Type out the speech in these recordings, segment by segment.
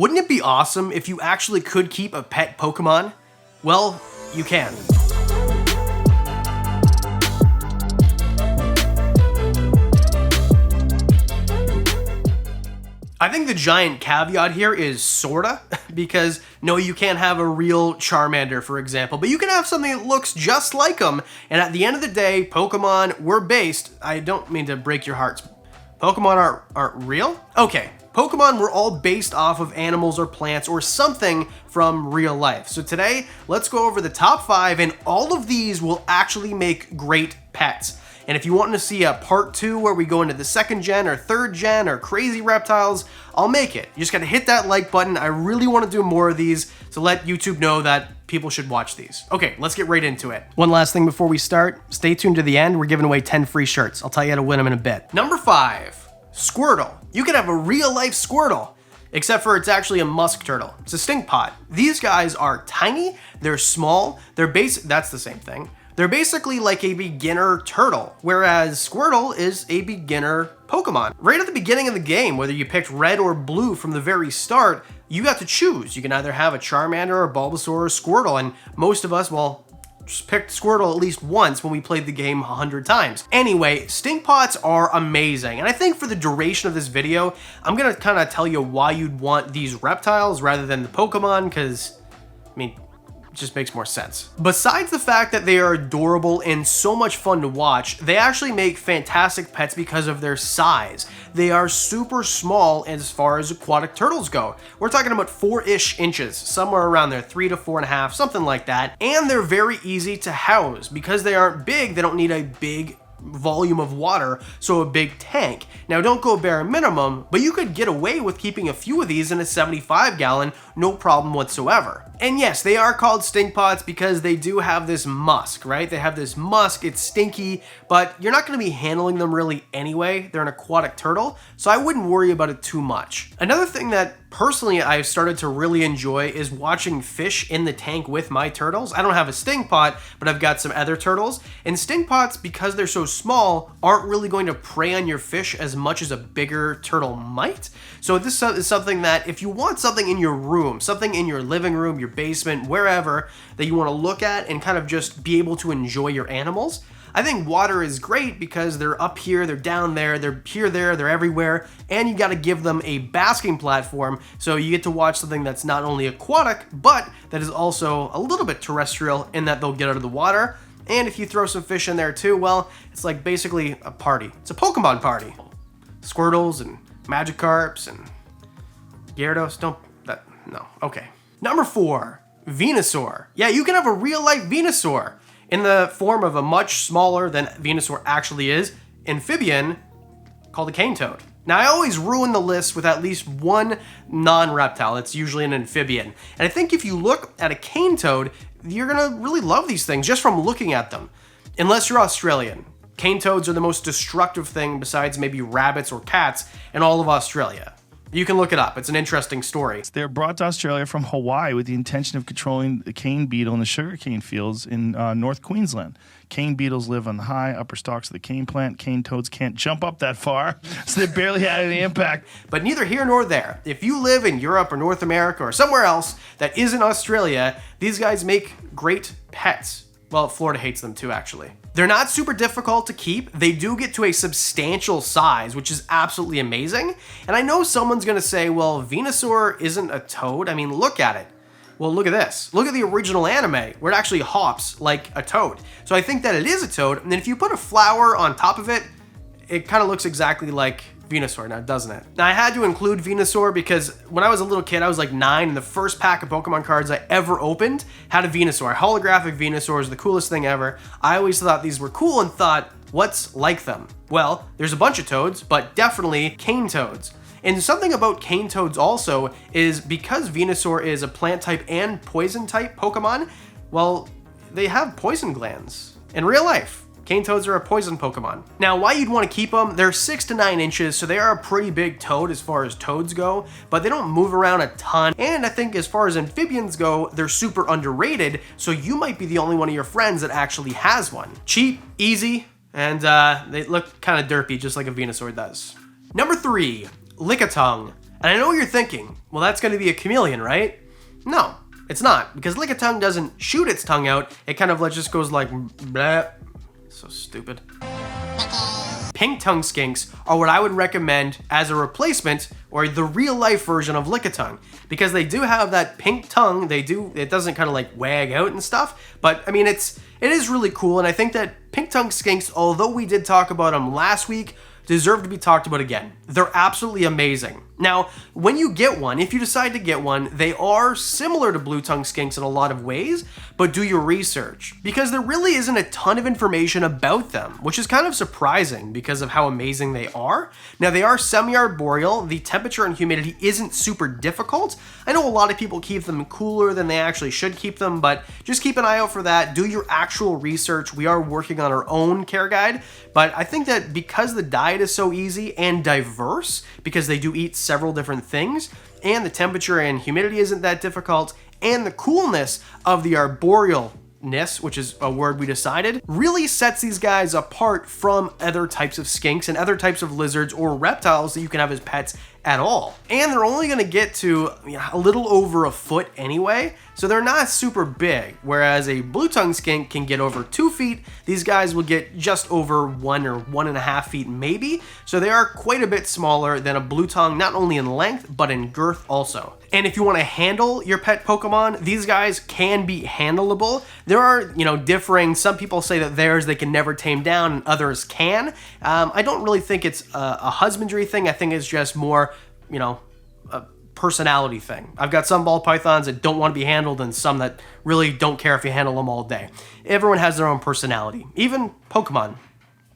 Wouldn't it be awesome if you actually could keep a pet Pokemon? Well, you can. I think the giant caveat here is sorta, because no, you can't have a real Charmander, for example, but you can have something that looks just like them, and at the end of the day, Pokemon were based, I don't mean to break your hearts, Pokemon aren't real? Okay, Pokemon were all based off of animals or plants or something from real life. So today, let's go over the top 5, and all of these will actually make great pets. And if you want to see a part 2 where we go into the 2nd gen or 3rd gen or crazy reptiles, I'll make it. You just gotta hit that like button. I really want to do more of these to let YouTube know that people should watch these. Okay, let's get right into it. One last thing before we start, stay tuned to the end. We're giving away 10 free shirts. I'll tell you how to win them in a bit. Number 5, Squirtle. You can have a real life Squirtle, except for it's actually a musk turtle. It's a stink pot. These guys are tiny, they're small, that's the same thing. They're basically like a beginner turtle, whereas Squirtle is a beginner Pokemon. Right at the beginning of the game, whether you picked red or blue from the very start, you got to choose. You can either have a Charmander or Bulbasaur or Squirtle, and most of us, well, just picked Squirtle at least once when we played the game 100 times. Anyway, stink pots are amazing, and I think for the duration of this video, I'm gonna kind of tell you why you'd want these reptiles rather than the Pokemon, because, I mean, it just makes more sense. Besides the fact that they are adorable and so much fun to watch, they actually make fantastic pets because of their size. They are super small as far as aquatic turtles go. We're talking about 4-ish inches, somewhere around there, 3 to 4.5, something like that. And they're very easy to house. Because they aren't big, they don't need a big volume of water, so a big tank. Now don't go bare minimum, but you could get away with keeping a few of these in a 75 gallon, no problem whatsoever. And yes, they are called stink pots because they do have this musk, right? They have this musk, it's stinky, but you're not gonna be handling them really anyway. They're an aquatic turtle, so I wouldn't worry about it too much. Another thing that personally I've started to really enjoy is watching fish in the tank with my turtles. I don't have a stink pot, but I've got some other turtles. And stink pots, because they're so small, aren't really going to prey on your fish as much as a bigger turtle might. So this is something that if you want something in your room, something in your living room, your basement, wherever, that you want to look at and kind of just be able to enjoy your animals, I think water is great because they're up here, they're down there, they're here, there, they're everywhere, and you got to give them a basking platform so you get to watch something that's not only aquatic, but that is also a little bit terrestrial in that they'll get out of the water. And if you throw some fish in there too, well, it's like basically a party. It's a Pokemon party. Squirtles and Magikarps and Gyarados, no, okay. Number 4, Venusaur. Yeah, you can have a real life Venusaur in the form of a much smaller than Venusaur actually is, amphibian called a cane toad. Now, I always ruin the list with at least one non-reptile. It's usually an amphibian. And I think if you look at a cane toad, you're gonna really love these things just from looking at them. Unless you're Australian. Cane toads are the most destructive thing besides maybe rabbits or cats in all of Australia. You can look it up. It's an interesting story. They're brought to Australia from Hawaii with the intention of controlling the cane beetle in the sugarcane fields in North Queensland. Cane beetles live on the high upper stalks of the cane plant. Cane toads can't jump up that far, so they barely had any impact. But neither here nor there. If you live in Europe or North America or somewhere else that isn't Australia, these guys make great pets. Well, Florida hates them too, actually. They're not super difficult to keep. They do get to a substantial size, which is absolutely amazing. And I know someone's gonna say, well, Venusaur isn't a toad. I mean, look at it. Well, look at this. Look at the original anime, where it actually hops like a toad. So I think that it is a toad, and then if you put a flower on top of it, it kind of looks exactly like Venusaur now, doesn't it? Now, I had to include Venusaur because when I was a little kid, I was like 9, and the first pack of Pokemon cards I ever opened had a Venusaur. Holographic Venusaur is the coolest thing ever. I always thought these were cool and thought, what's like them? Well, there's a bunch of toads, but definitely cane toads. And something about cane toads also is because Venusaur is a plant type and poison type Pokemon, well, they have poison glands in real life. Cane toads are a poison Pokemon. Now, why you'd want to keep them, they're 6 to 9 inches, so they are a pretty big toad as far as toads go, but they don't move around a ton. And I think as far as amphibians go, they're super underrated, so you might be the only one of your friends that actually has one. Cheap, easy, and they look kind of derpy, just like a Venusaur does. Number 3, Lickitung. And I know what you're thinking, well, that's going to be a chameleon, right? No, it's not, because Lickitung doesn't shoot its tongue out. It kind of just goes like, blah. So stupid. Pink tongue skinks are what I would recommend as a replacement or the real life version of Lickitung, because they do have that pink tongue. It doesn't kind of like wag out and stuff, but I mean, it is really cool. And I think that pink tongue skinks, although we did talk about them last week, deserve to be talked about again. They're absolutely amazing. Now, when you get one, if you decide to get one, they are similar to blue tongue skinks in a lot of ways, but do your research, because there really isn't a ton of information about them, which is kind of surprising because of how amazing they are. Now, they are semi-arboreal. The temperature and humidity isn't super difficult. I know a lot of people keep them cooler than they actually should keep them, but just keep an eye out for that. Do your actual research. We are working on our own care guide, but I think that because the diet is so easy and diverse, because they do eat several different things, and the temperature and humidity isn't that difficult, and the coolness of the arborealness, which is a word we decided, really sets these guys apart from other types of skinks and other types of lizards or reptiles that you can have as pets at all. And they're only going to get to a little over a foot anyway, so they're not super big, whereas a blue tongue skink can get over 2 feet. These guys will get just over 1 or 1.5 feet maybe, so they are quite a bit smaller than a blue tongue, not only in length, but in girth also. And if you want to handle your pet Pokemon, these guys can be handleable. There are, differing, some people say that theirs they can never tame down and others can. I don't really think it's a husbandry thing. I think it's just more, a personality thing. I've got some ball pythons that don't want to be handled and some that really don't care if you handle them all day. Everyone has their own personality. Even Pokemon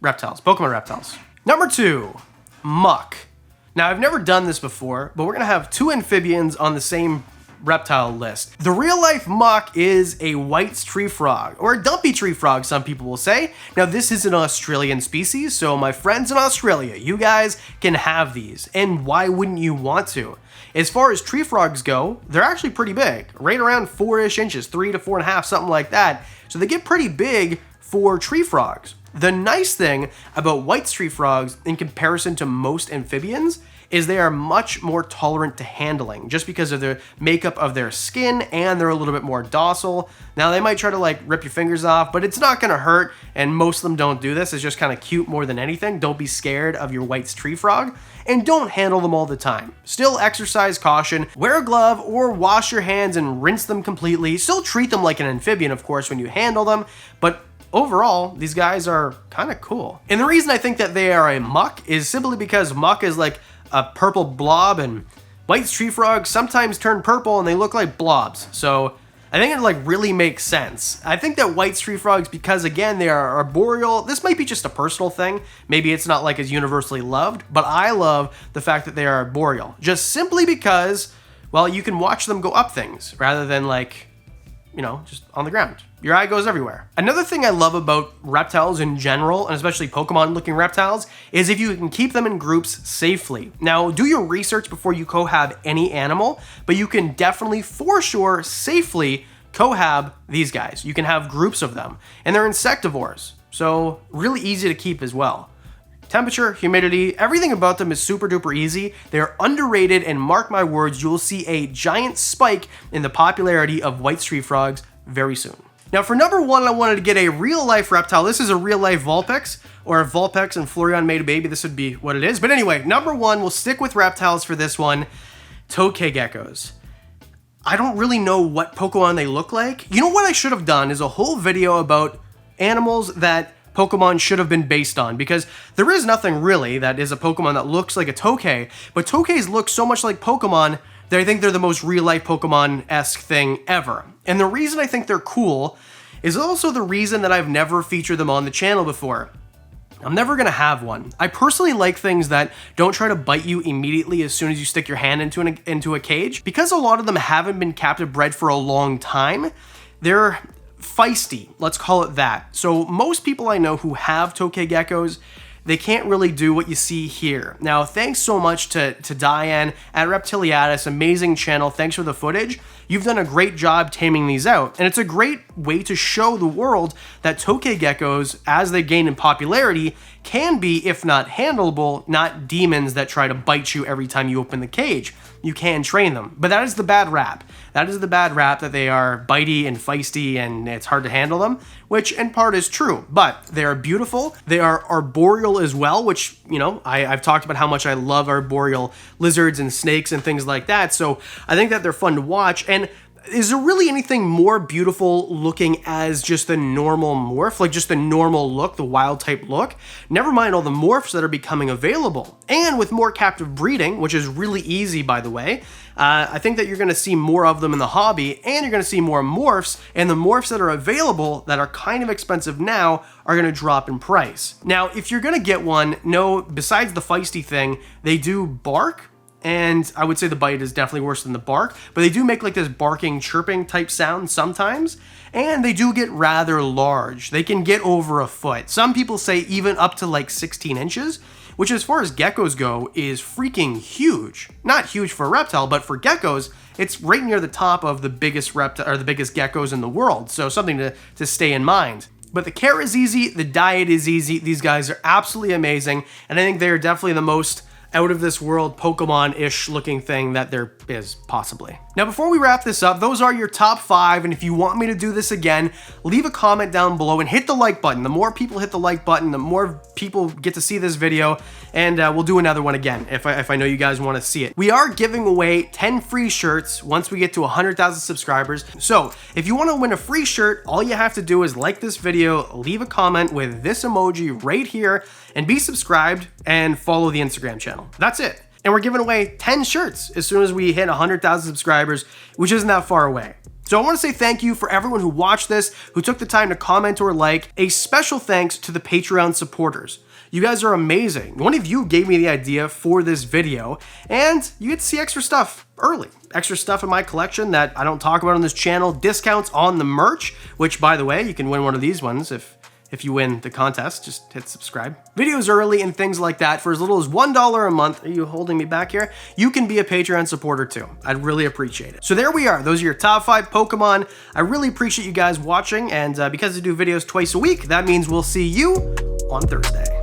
reptiles. Number 2, muck. Now, I've never done this before, but we're going to have 2 amphibians on the same reptile list. The real life muck is a White's tree frog, or a dumpy tree frog, some people will say. Now, this is an Australian species, so my friends in Australia, you guys can have these, and why wouldn't you want to? As far as tree frogs go, they're actually pretty big, right around 4-ish inches, 3 to 4.5, something like that. So they get pretty big for tree frogs. The nice thing about White's tree frogs in comparison to most amphibians is they are much more tolerant to handling, just because of the makeup of their skin, and they're a little bit more docile. Now, they might try to rip your fingers off, but it's not gonna hurt, and most of them don't do this. It's just kind of cute more than anything. Don't be scared of your White's tree frog, and don't handle them all the time. Still exercise caution, wear a glove, or wash your hands and rinse them completely. Still treat them like an amphibian, of course, when you handle them, but overall, these guys are kind of cool. And the reason I think that they are a muck is simply because muck is like a purple blob, and White's tree frogs sometimes turn purple and they look like blobs. So I think it really makes sense. I think that White's tree frogs, because again, they are arboreal, this might be just a personal thing. Maybe it's not as universally loved, but I love the fact that they are arboreal. Just simply because, well, you can watch them go up things rather than just on the ground. Your eye goes everywhere. Another thing I love about reptiles in general, and especially Pokemon-looking reptiles, is if you can keep them in groups safely. Now, do your research before you cohab any animal, but you can definitely, for sure, safely cohab these guys. You can have groups of them, and they're insectivores, so really easy to keep as well. Temperature, humidity, everything about them is super duper easy. They're underrated, and mark my words, you'll see a giant spike in the popularity of White's tree frogs very soon. Now, for number 1, I wanted to get a real life reptile. This is a real life Vulpix, or if Vulpix and Flareon made a baby, this would be what it is. But anyway, number 1, we'll stick with reptiles for this one. Toki Geckos. I don't really know what Pokemon they look like. You know what I should have done is a whole video about animals that Pokemon should have been based on, because there is nothing really that is a Pokemon that looks like a Toki, but Tokis look so much like Pokemon that I think they're the most real-life Pokemon-esque thing ever. And the reason I think they're cool is also the reason that I've never featured them on the channel before. I'm never gonna have one. I personally like things that don't try to bite you immediately as soon as you stick your hand into a cage. Because a lot of them haven't been captive bred for a long time, they're feisty, let's call it that. So most people I know who have Toki Geckos, they can't really do what you see here. Now, thanks so much to Diane at Reptiliatus, amazing channel. Thanks for the footage. You've done a great job taming these out, and it's a great way to show the world that Toki geckos, as they gain in popularity, can be, if not handleable, not demons that try to bite you every time you open the cage. You can train them, but that is the bad rap. That is the bad rap, that they are bitey and feisty and it's hard to handle them, which in part is true, but they are beautiful. They are arboreal as well, which, you know, I've talked about how much I love arboreal lizards and snakes and things like that, so I think that they're fun to watch. And is there really anything more beautiful looking as just the normal morph, like just the normal look, the wild type look? Never mind all the morphs that are becoming available. And with more captive breeding, which is really easy, by the way, I think that you're going to see more of them in the hobby, and you're going to see more morphs, and the morphs that are available that are kind of expensive now are going to drop in price. Now, if you're going to get one, no, besides the feisty thing, they do bark. And I would say the bite is definitely worse than the bark, but they do make like this barking, chirping type sound sometimes, and they do get rather large. They can get over a foot. Some people say even up to like 16 inches, which as far as geckos go is freaking huge. Not huge for a reptile, but for geckos, it's right near the top of the biggest reptile or the biggest geckos in the world. So something to stay in mind. But the care is easy, the diet is easy. These guys are absolutely amazing, and I think they're definitely the most out of this world Pokemon-ish looking thing that there is, possibly. Now, before we wrap this up, those are your top 5, and if you want me to do this again, leave a comment down below and hit the like button. The more people hit the like button, the more people get to see this video, and we'll do another one again if I know you guys want to see it. We are giving away 10 free shirts once we get to 100,000 subscribers. So if you want to win a free shirt, all you have to do is like this video, leave a comment with this emoji right here, and be subscribed and follow the Instagram channel. That's it. And we're giving away 10 shirts as soon as we hit 100,000 subscribers, which isn't that far away. So I want to say thank you for everyone who watched this, who took the time to comment or like. A special thanks to the Patreon supporters. You guys are amazing. One of you gave me the idea for this video, and you get to see extra stuff early. Extra stuff in my collection that I don't talk about on this channel, discounts on the merch, which, by the way, you can win one of these ones if you win the contest. Just hit subscribe. Videos early and things like that for as little as $1 a month. Are you holding me back here? You can be a Patreon supporter too. I'd really appreciate it. So there we are. Those are your top 5 Pokemon. I really appreciate you guys watching, and because I do videos twice a week, that means we'll see you on Thursday.